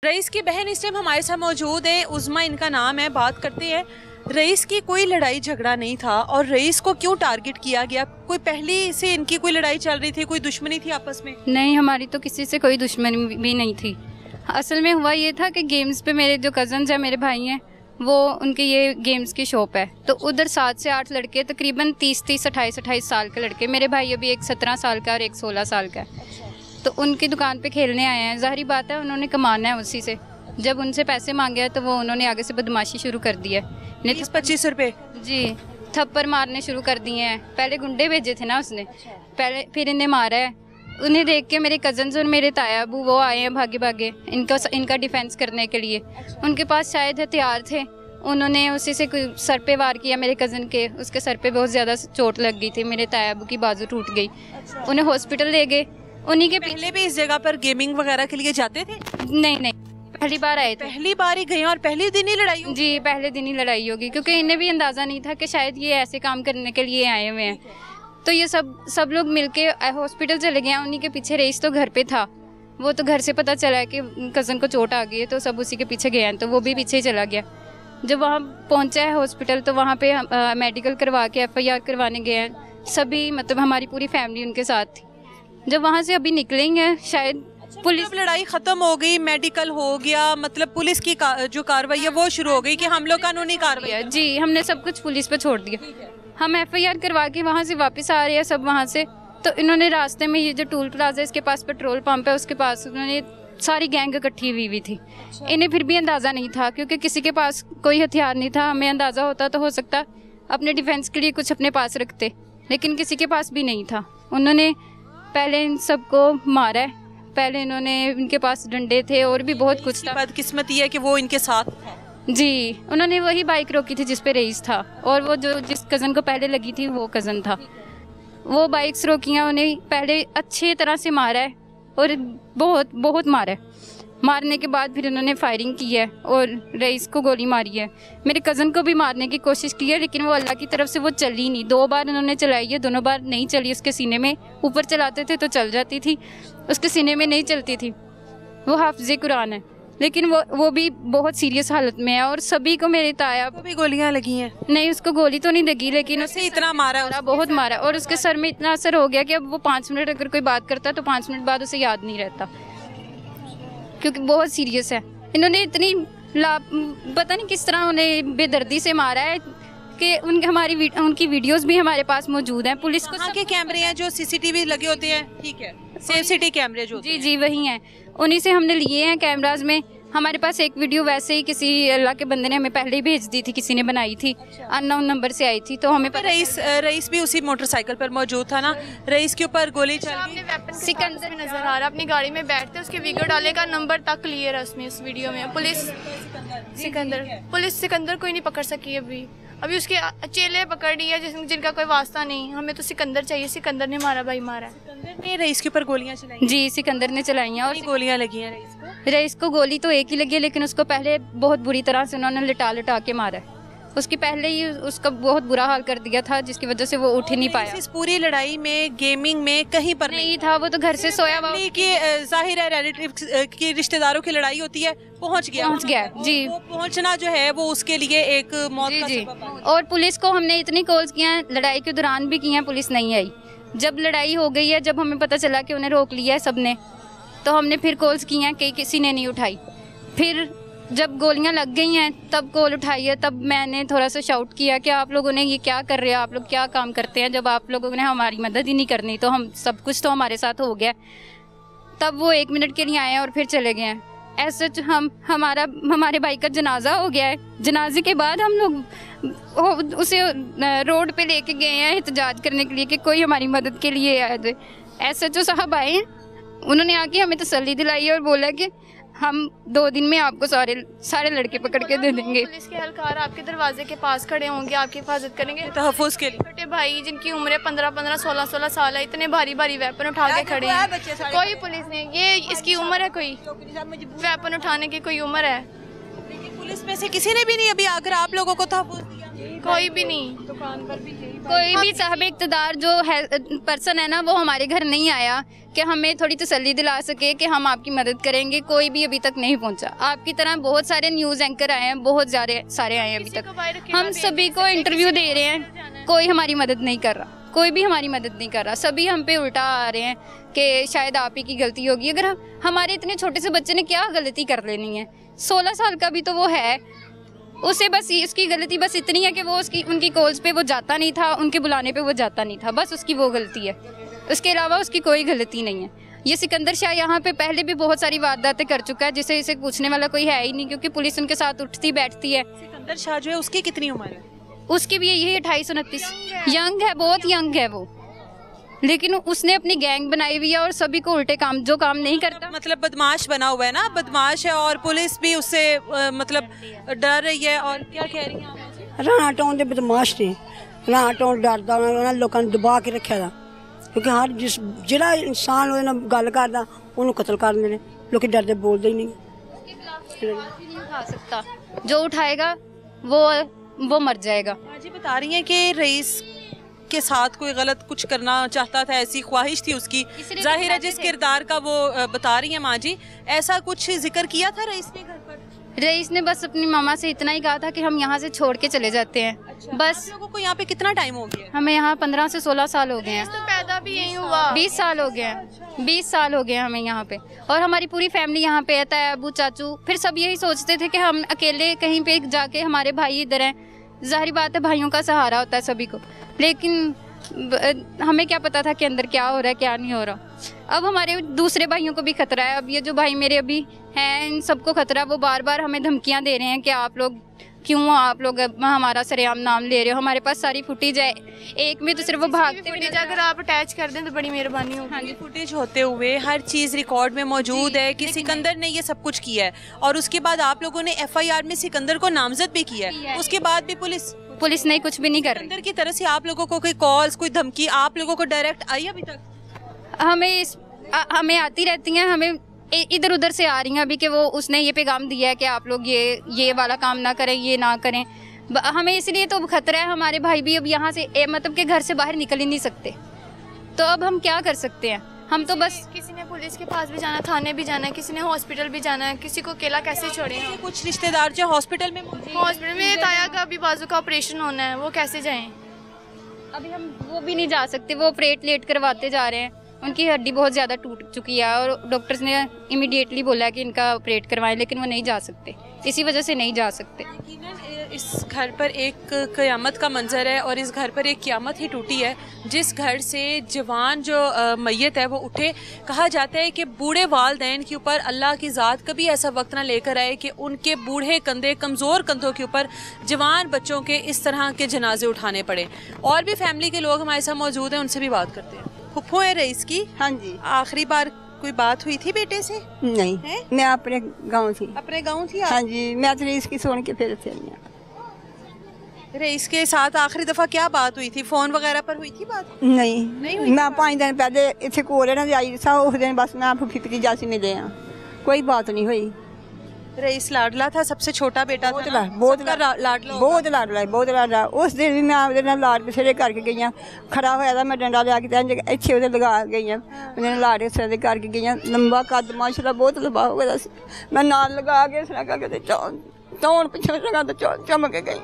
Rice की बहन इस टाइम हमारे साथ मौजूद है, उज़मा इनका नाम है। बात करते हैं, रईस की कोई लड़ाई झगड़ा नहीं था और रईस को क्यों टारगेट किया गया? कोई पहले से इनकी कोई लड़ाई चल रही थी, कोई दुश्मनी थी आपस में? नहीं, हमारी तो किसी से कोई दुश्मनी भी नहीं थी। असल में हुआ ये था कि गेम्स पे मेरे जो कज़न्स हैं, मेरे भाई हैं, वो उनके ये गेम्स की शॉप है, तो उधर 7 से 8 लड़के, तकरीबन 30 28 साल के लड़के, मेरे भाई अभी एक 17 साल का और एक 16 साल का है, तो उनकी दुकान पे खेलने आए हैं। ज़ाहिर बात है उन्होंने कमाना है उसी से। जब उनसे पैसे मांगे हैं तो वो उन्होंने आगे से बदमाशी शुरू कर दी है। 20-25 रुपए जी, थप्पड़ मारने शुरू कर दिए हैं। पहले गुंडे भेजे थे ना उसने, पहले फिर इन्हें मारा है। उन्हें देख के मेरे कज़न्स और मेरे ताया अबू वो आए हैं भागे भागे इनका डिफेंस करने के लिए। उनके पास शायद हथियार थे, उन्होंने उसी से सर पे वार किया मेरे कज़न के। उसके सर पे बहुत ज़्यादा चोट लग गई थी, मेरे ताया अबू की बाजू टूट गई। उन्हें हॉस्पिटल ले गए। उन्हीं के पहले भी इस जगह पर गेमिंग वगैरह के लिए जाते थे? नहीं, पहली बार आए थे। पहली बार ही गए और पहले दिन ही लड़ाई होगी? जी, पहले दिन ही लड़ाई होगी, क्योंकि इन्हें भी अंदाज़ा नहीं था कि शायद ये ऐसे काम करने के लिए आए हुए हैं। तो ये सब लोग मिलके हॉस्पिटल चले गए हैं। उन्हीं के पीछे रईस तो घर पे था, वो तो घर से पता चला कि कज़न को चोट आ गई है, तो सब उसी के पीछे गए हैं, तो वो भी पीछे ही चला गया। जब वहाँ पहुँचा है हॉस्पिटल, तो वहाँ पे मेडिकल करवा के FIR करवाने गए हैं सभी, मतलब हमारी पूरी फैमिली उनके साथ थी। जब वहाँ से अभी निकलेंगे शायद पुलिस, लड़ाई खत्म हो गई, मेडिकल हो गया, मतलब पुलिस की जो कार्रवाई है वो शुरू हो गई कि हम लोग कानूनी कार्रवाई। जी, हमने सब कुछ पुलिस पे छोड़ दिया। हम FIR करवा के वहाँ से वापस आ रहे हैं सब वहाँ से, तो इन्होंने रास्ते में ये जो टूल प्लाजा इसके पास पेट्रोल पंप है उसके पास उन्होंने सारी गैंग इकट्ठी हुई थी। इन्हें फिर भी अंदाज़ा नहीं था, क्योंकि किसी के पास कोई हथियार नहीं था। हमें अंदाज़ा होता तो हो सकता अपने डिफेंस के लिए कुछ अपने पास रखते, लेकिन किसी के पास भी नहीं था। उन्होंने पहले इन सबको मारा है, पहले इन्होंने, इनके पास डंडे थे और भी बहुत कुछ था। बदकिस्मती है कि वो इनके साथ था। जी, उन्होंने वही बाइक रोकी थी जिस पे रईस था, और वो जो जिस कज़न को पहले लगी थी वो कज़न था। वो बाइक्स रोकियाँ, उन्हें पहले अच्छी तरह से मारा है और बहुत मारा है। मारने के बाद फिर उन्होंने फायरिंग की है और रईस को गोली मारी है। मेरे कज़न को भी मारने की कोशिश की है, लेकिन वो अल्लाह की तरफ से वो चली नहीं। 2 बार उन्होंने चलाई है, दोनों बार नहीं चली। उसके सीने में ऊपर चलाते थे तो चल जाती थी, उसके सीने में नहीं चलती थी। वो हाफ़िज़े कुरान है, लेकिन वो भी बहुत सीरियस हालत में है। और सभी को, मेरे ताया को भी गोलियां लगी हैं? नहीं, उसको गोली तो नहीं लगी, लेकिन उसे इतना मारा, बहुत मारा, और उसके सर में इतना असर हो गया कि अब वो 5 मिनट अगर कोई बात करता है तो 5 मिनट बाद उसे याद नहीं रहता, क्योंकि बहुत सीरियस है। इन्होंने इतनी पता नहीं किस तरह उन्हें बेदर्दी से मारा है कि उनकी वीडियोस भी हमारे पास मौजूद हैं। पुलिस को के कैमरे हैं जो CCTV लगे होते हैं, ठीक है, सेफ सिटी कैमरे जो? जी, वही हैं, उन्हीं से हमने लिए हैं कैमराज में। हमारे पास एक वीडियो वैसे ही किसी अल्लाह के बंदे ने हमें पहले ही भेज दी थी, किसी ने बनाई थी, अननोन नंबर से आई थी, तो हमें रईस भी उसी मोटरसाइकिल पर मौजूद था ना? रईस के ऊपर गोली चल गई। सिकंदर नजर आ रहा, अपनी गाड़ी में बैठते उसके वीडियो डाले का नंबर तक क्लियर है उसमें, इस वीडियो में। पुलिस सिकंदर को ही नहीं पकड़ सकी अभी उसके चेले पकड़ रही है जिनका कोई वास्ता नहीं। हमें तो सिकंदर चाहिए, सिकंदर ने मारा भाई, मारा है। रईस के ऊपर गोलियां चलाई? जी, सिकंदर ने चलाई हैं। और गोलियां लगी हैं रईस को गोली तो एक ही लगी है, लेकिन उसको पहले बहुत बुरी तरह से उन्होंने लिटा के मारा है। उसकी पहले ही उसका बहुत बुरा हाल कर दिया था, जिसकी वजह से वो उठ ही नहीं पाया। इस पूरी लड़ाई में, गेमिंग में कहीं पर नहीं था, वो तो घर से सोया हुआ। जाहिर है रिलेटिव की, रिश्तेदारों की लड़ाई होती है, पहुंच गया जी। वो पहुंचना जो है वो उसके लिए एक मौत का सबब है। और पुलिस को हमने इतनी कॉल्स किया है, लड़ाई के दौरान भी की हैं, पुलिस नहीं आई। जब लड़ाई हो गई है, जब हमें पता चला कि उन्हें रोक लिया है सबने, तो हमने फिर कॉल्स की हैं कि किसी ने नहीं उठाई। फिर जब गोलियां लग गई हैं तब कॉल उठाई है, तब मैंने थोड़ा सा शाउट किया कि आप लोगों ने ये क्या कर रहे हो, आप लोग क्या काम करते हैं, जब आप लोगों ने हमारी मदद ही नहीं करनी, तो हम सब कुछ तो हमारे साथ हो गया। तब वो 1 मिनट के लिए आए हैं और फिर चले गए हैं। ऐसे हमारे भाई का जनाजा हो गया है। जनाजे के बाद हम लोग उसे रोड पे लेके गए हैं एहतजाज करने के लिए कि कोई हमारी मदद के लिए आए थे। SHO साहब आए हैं, उन्होंने आके हमें तसल्ली दिलाई है और बोला कि हम 2 दिन में आपको सारे लड़के पकड़ के दे देंगे। पुलिस के एहलकार आपके दरवाजे के पास खड़े होंगे, आपकी हिफाजत करेंगे, तहफ़्फ़ुज़ के लिए। छोटे भाई जिनकी उम्र 15-15, 16-16 साल है, इतने भारी वेपन उठा के खड़े हैं। कोई पुलिस नहीं, ये इसकी उम्र है, कोई वेपन उठाने की कोई उम्र है? लेकिन पुलिस में से किसी ने भी नहीं अभी आकर आप लोगों को तहफ़्फ़ुज़ दिया? कोई भी नहीं। दुकान पर भी यही कोई भी साहब इक़्तिदार जो है पर्सन है ना, वो हमारे घर नहीं आया कि हमें थोड़ी तसल्ली दिला सके कि हम आपकी मदद करेंगे। कोई भी अभी तक नहीं पहुंचा। आपकी तरह बहुत सारे न्यूज़ एंकर आए हैं, बहुत सारे आए हैं अभी तक। हम सभी को इंटरव्यू दे रहे हैं, कोई हमारी मदद नहीं कर रहा, कोई भी हमारी मदद नहीं कर रहा। सभी हम पे उल्टा आ रहे हैं कि शायद आप ही की गलती होगी। अगर हमारे इतने छोटे से बच्चे ने क्या गलती कर लेनी है? 16 साल का भी तो वो है, उसे बस इसकी गलती बस इतनी है कि वो उनकी कॉल्स पे वो जाता नहीं था, उनके बुलाने पे वो जाता नहीं था, बस उसकी वो गलती है। उसके अलावा उसकी कोई गलती नहीं है। ये सिकंदर शाह यहाँ पे पहले भी बहुत सारी वारदातें कर चुका है, जिसे इसे पूछने वाला कोई है ही नहीं, क्योंकि पुलिस उनके साथ उठती बैठती है। सिकंदर शाह जो है उसकी कितनी उम्र है? उसकी भी यही 28-29 यंग है, बहुत यंग है वो, लेकिन उसने अपनी गैंग बनाई हुई है और सभी को उल्टे काम जो काम नहीं करता, मतलब बदमाश बना हुआ है ना, बदमाश है और पुलिस भी उससे मतलब डर रही है। और क्या कह रही हैं? राणा टाउन के बदमाश ने, राणा टाउन डरदा उन्होंने लोगों ने दबा के रखा था, क्योंकि हर जिहड़ा इंसान ਉਹਦੇ ਨਾਲ ਗੱਲ ਕਰਦਾ ਉਹਨੂੰ कतल कर देंगे। लोग डरते बोलते ही नहीं। नहीं उठा सकता, जो उठाएगा वो मर जाएगा। जी बता रही हैं कि रईस के साथ कोई गलत कुछ करना चाहता था, ऐसी ख्वाहिश थी उसकी, जाहिर है जिस किरदार का वो बता रही हैं माँ जी। ऐसा कुछ जिक्र किया था रईस ने घर पर? रईस ने बस अपनी मामा से इतना ही कहा था कि हम यहाँ से छोड़ के चले जाते हैं। अच्छा, बस। आप लोगों को यहाँ पे कितना टाइम हो गया? हमें यहाँ 15 से 16 साल हो गए हैं। तो पैदा भी यही हुआ। 20 साल हो गए हैं, 20 साल हो गए हमें यहाँ पे। और हमारी पूरी फैमिली यहाँ पे है, ताया अबू चाचू। फिर सब यही सोचते थे कि हम अकेले कहीं पे जाके, हमारे भाई इधर हैं, जाहिर बात है भाइयों का सहारा होता है सभी को, लेकिन हमें क्या पता था कि अंदर क्या हो रहा है क्या नहीं हो रहा। अब हमारे दूसरे भाइयों को भी खतरा है। अब ये जो भाई मेरे अभी हैं, इन सबको खतरा है। वो बार बार हमें धमकियां दे रहे हैं कि आप लोग हमारा सरेआम नाम ले रहे हो। हमारे पास सारी फुटेज है, एक में तो सिर्फ वो भागते हुए, अगर आप अटैच कर दें तो बड़ी मेहरबानी होगी। हाँ जी, फुटेज होते हुए हर चीज़ रिकॉर्ड में मौजूद है कि सिकंदर ने ये सब कुछ किया है। और उसके बाद आप लोगों ने FIR में सिकंदर को नामजद भी किया है। उसके बाद भी पुलिस ने कुछ भी नहीं कर रही। सिकंदर की तरफ से आप लोगों को कोई कॉल्स, कोई धमकी आप लोगों को डायरेक्ट आई अभी तक? हमें आती रहती हैं, हमें इधर उधर से आ रही हैं अभी कि वो उसने ये पैगाम दिया है कि आप लोग ये वाला काम ना करें, ये ना करें। हमें इसलिए तो खतरा है। हमारे भाई भी अब यहाँ से मतलब के घर से बाहर निकल ही नहीं सकते, तो अब हम क्या कर सकते हैं? हम तो बस, किसी ने पुलिस के पास भी जाना, थाने भी जाना है, किसी ने हॉस्पिटल भी जाना है, किसी को अकेला कैसे छोड़े? कुछ रिश्तेदार जो हॉस्पिटल में ताया का अभी बाजू का ऑपरेशन होना है, वो कैसे जाएं? अभी हम वो भी नहीं जा सकते। वो ऑपरेट लेट करवाते जा रहे हैं, उनकी हड्डी बहुत ज़्यादा टूट चुकी है और डॉक्टर्स ने इमीडिएटली बोला कि इनका ऑपरेट करवाएं, लेकिन वो नहीं जा सकते, इसी वजह से नहीं जा सकते। इस घर पर एक क़यामत का मंजर है और इस घर पर एक क़यामत ही टूटी है। जिस घर से जवान जो मैयत है वो उठे, कहा जाता है कि बूढ़े वालदैन के ऊपर अल्लाह की ज़ात कभी ऐसा वक्त ना लेकर आए कि उनके बूढ़े कंधे, कमज़ोर कंधों के ऊपर जवान बच्चों के इस तरह के जनाजे उठाने पड़े। और भी फैमिली के लोग हमारे साथ मौजूद हैं, उनसे भी बात करते हैं। फुप्पो है रईस की। हाँ जी। आखिरी बार कोई बात हुई थी बेटे से? नहीं है? मैं अपने गांव थी। अपने गांव थी? हाँ जी, मैं तो रईस की सुन के फिर से आई हूँ। रईस के साथ आखिरी दफा क्या बात हुई थी? फोन वगैरह पर हुई थी बात? नहीं हुई। मैं 5 दिन पहले इतने कोल आई था, उस दिन बस मैं फिफ्टी जासी मिले हैं, कोई बात नहीं हुई। रईस लाडला था, सबसे छोटा बेटा था, बहुत लाडला। उस दिन भी मैं ਉਹਦੇ ਨਾਲ ਲਾਡ ਬਥੇਰੇ ਕਰਕੇ ਗਈ ਹਾਂ। ਖੜਾ ਹੋਇਆ ਤਾਂ ਮੈਂ ਡੰਡਾ ਲਿਆ ਕੇ ਤੇ ਇੱਥੇ ਉਹਦੇ ਲਗਾ ਗਈ ਹਾਂ। ਉਹਦੇ ਨਾਲ ਲਾਡ ਇਸ ਤਰ੍ਹਾਂ ਦੇ ਕਰਕੇ ਗਈ ਹਾਂ। ਲੰਬਾ ਕੱਦ ਮਾਸ਼ਾਅੱਲਾ ਬਹੁਤ ਲੰਬਾ ਹੋ ਗਿਆ ਸੀ। ਮੈਂ ਨਾਲ ਲਗਾ ਕੇ ਇਸ ਤਰ੍ਹਾਂ ਕਰਕੇ ਤੇ ਚੌਣ ਪਿੱਛੇ ਲਗਾ ਤੇ ਚਮਕ ਗਈ।